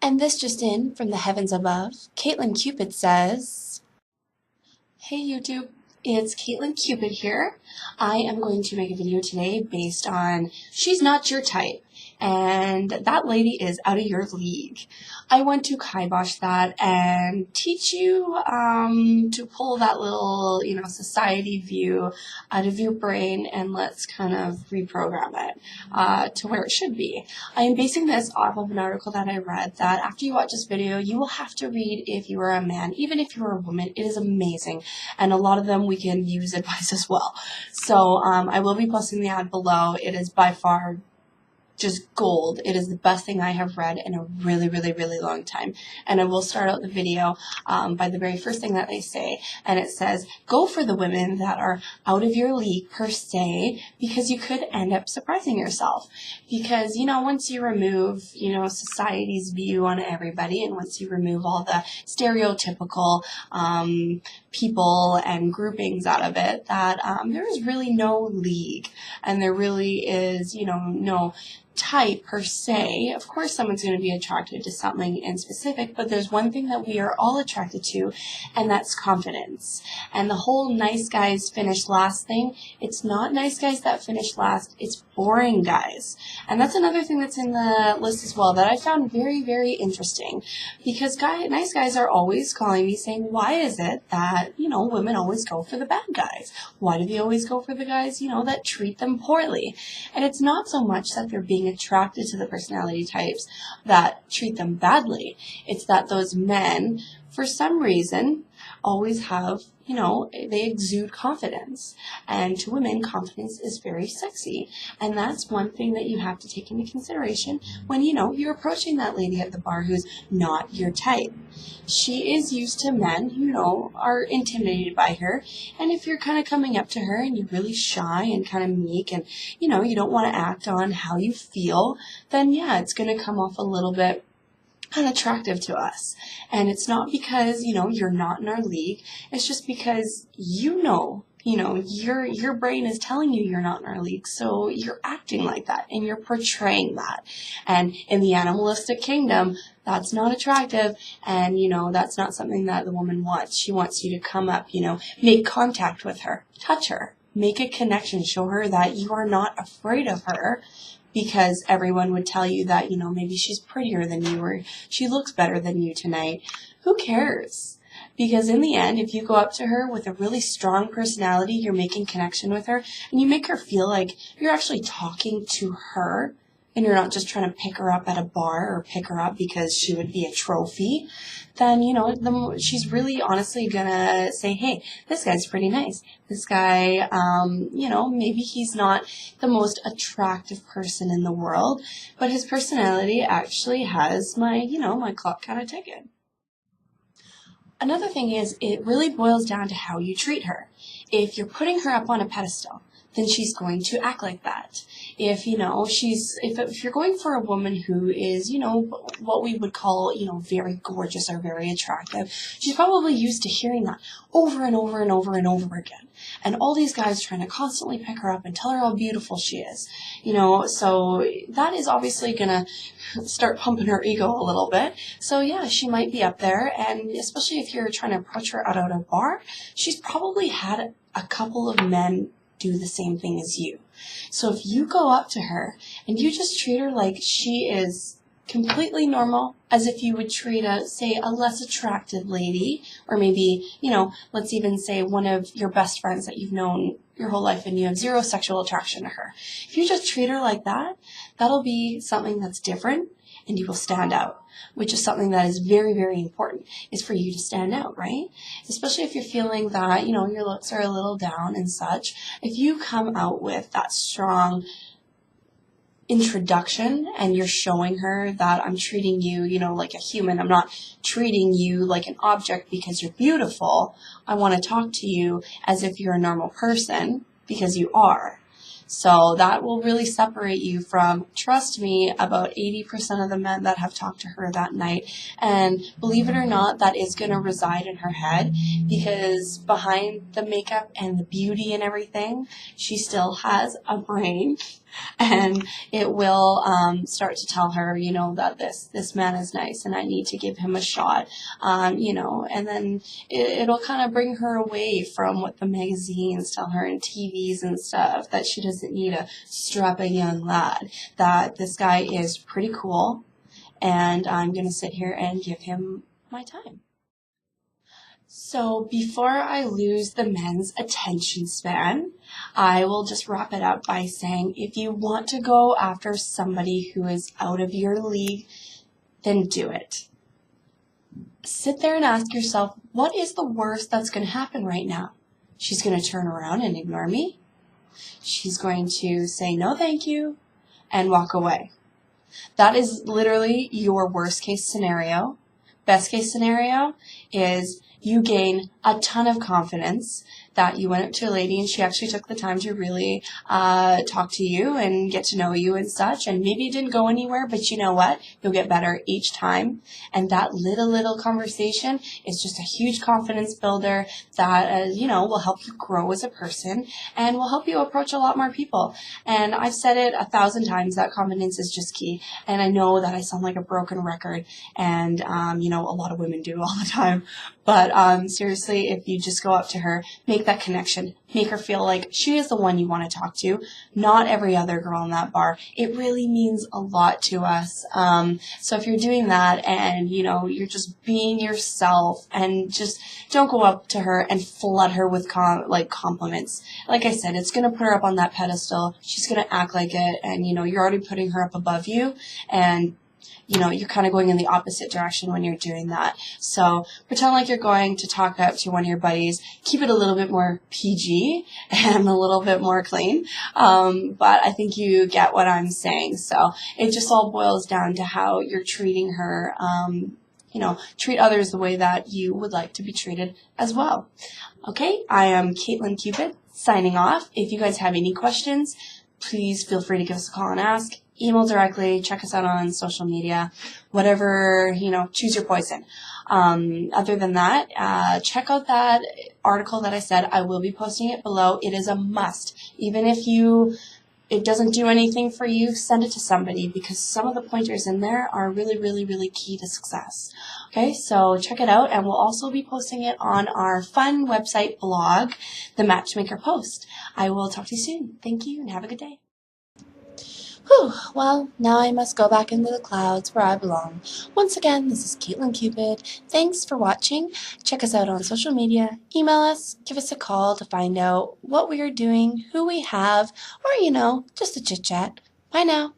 And this just in from the heavens above, Caitlyn Cupid says, "Hey YouTube, it's Caitlyn Cupid here. I am going to make a video today based on she's not your type. And that lady is out of your league. I want to kibosh that and teach you to pull that little, society view out of your brain and let's kind of reprogram it to where it should be. I am basing this off of an article that I read that after you watch this video, you will have to read if you are a man, even if you are a woman. It is amazing. And a lot of them we can use advice as well. So I will be posting the ad below. It is by far just gold. It is the best thing I have read in a really, really, really long time. And I will start out the video by the very first thing that they say. And it says, go for the women that are out of your league per se, because you could end up surprising yourself. Because, once you remove, society's view on everybody, and once you remove all the stereotypical people and groupings out of it, that there is really no league. And there really is, no type per se. Of course someone's going to be attracted to something in specific, but there's one thing that we are all attracted to, and that's confidence. And the whole nice guys finish last thing, it's not nice guys that finish last, it's boring guys. And that's another thing that's in the list as well that I found very, very interesting, because nice guys are always calling me saying, why is it that, women always go for the bad guys? Why do they always go for the guys, that treat them poorly? And it's not so much that they're being attracted to the personality types that treat them badly. It's that those men, for some reason, always have, they exude confidence. And to women, confidence is very sexy. And that's one thing that you have to take into consideration when, you're approaching that lady at the bar who's not your type. She is used to men who, are intimidated by her. And if you're kind of coming up to her and you're really shy and kind of meek and, you don't want to act on how you feel, then yeah, it's going to come off a little bit unattractive to us. And it's not because, you're not in our league. It's just because your brain is telling you you're not in our league. So you're acting like that and you're portraying that. And in the animalistic kingdom, that's not attractive. And, that's not something that the woman wants. She wants you to come up, make contact with her, touch her, make a connection, show her that you are not afraid of her. Because everyone would tell you that, maybe she's prettier than you or she looks better than you tonight. Who cares? Because in the end, if you go up to her with a really strong personality, you're making connection with her, and you make her feel like you're actually talking to her, and you're not just trying to pick her up at a bar or pick her up because she would be a trophy, then, she's really honestly gonna say, hey, this guy's pretty nice. This guy, maybe he's not the most attractive person in the world, but his personality actually has my clock kind of ticking. Another thing is, it really boils down to how you treat her. If you're putting her up on a pedestal, then she's going to act like that. If, if you're going for a woman who is, what we would call, very gorgeous or very attractive, she's probably used to hearing that over and over and over and over again. And all these guys trying to constantly pick her up and tell her how beautiful she is. So that is obviously going to start pumping her ego a little bit. So yeah, she might be up there. And especially if you're trying to approach her out at a bar, she's probably had a couple of men do the same thing as you. So if you go up to her and you just treat her like she is completely normal, as if you would treat a less attractive lady, or maybe, let's even say one of your best friends that you've known your whole life and you have zero sexual attraction to her. If you just treat her like that, that'll be something that's different and you will stand out, which is something that is very, very important, is for you to stand out, right? Especially if you're feeling that, your looks are a little down and such. If you come out with that strong introduction and you're showing her that I'm treating you, like a human. I'm not treating you like an object because you're beautiful. I want to talk to you as if you're a normal person, because you are. So that will really separate you from, trust me, about 80% of the men that have talked to her that night. And believe it or not, that is going to reside in her head, because behind the makeup and the beauty and everything, she still has a brain and it will start to tell her, you know, that this man is nice and I need to give him a shot, you know, and then it'll kind of bring her away from what the magazines tell her and TVs and stuff, that she doesn't need a strapping young lad, that this guy is pretty cool, and I'm going to sit here and give him my time. So before I lose the men's attention span, I will just wrap it up by saying, if you want to go after somebody who is out of your league, then do it. Sit there and ask yourself, what is the worst that's going to happen right now? She's going to turn around and ignore me. She's going to say no thank you and walk away. That is literally your worst case scenario. Best case scenario is you gain a ton of confidence that you went up to a lady and she actually took the time to really talk to you and get to know you and such, and maybe it didn't go anywhere, but you know what? You'll get better each time, and that little conversation is just a huge confidence builder that, you know, will help you grow as a person and will help you approach a lot more people. And I've said it 1,000 times that confidence is just key, and I know that I sound like a broken record, and, you know, a lot of women do all the time, but seriously, if you just go up to her, make that connection, make her feel like she is the one you want to talk to, not every other girl in that bar. It really means a lot to us. So if you're doing that and, you know, you're just being yourself, and just don't go up to her and flood her with compliments. Like I said, it's going to put her up on that pedestal. She's going to act like it, and, you know, you're already putting her up above you, and you know, you're kind of going in the opposite direction when you're doing that. So pretend like you're going to talk up to one of your buddies. Keep it a little bit more PG and a little bit more clean. But I think you get what I'm saying. So it just all boils down to how you're treating her. You know, treat others the way that you would like to be treated as well. Okay, I am Caitlyn Cupid signing off. If you guys have any questions, please feel free to give us a call and ask. Email directly, check us out on social media, whatever, you know, choose your poison. Other than that, check out that article that I said. I will be posting it below. It is a must. Even if it doesn't do anything for you, send it to somebody, because some of the pointers in there are really key to success. Okay, so check it out, and we'll also be posting it on our fun website blog, The Matchmaker Post. I will talk to you soon. Thank you, and have a good day. Whew, well, now I must go back into the clouds where I belong. Once again, this is Caitlyn Cupid. Thanks for watching. Check us out on social media. Email us, give us a call to find out what we are doing, who we have, or, you know, just a chit-chat. Bye now.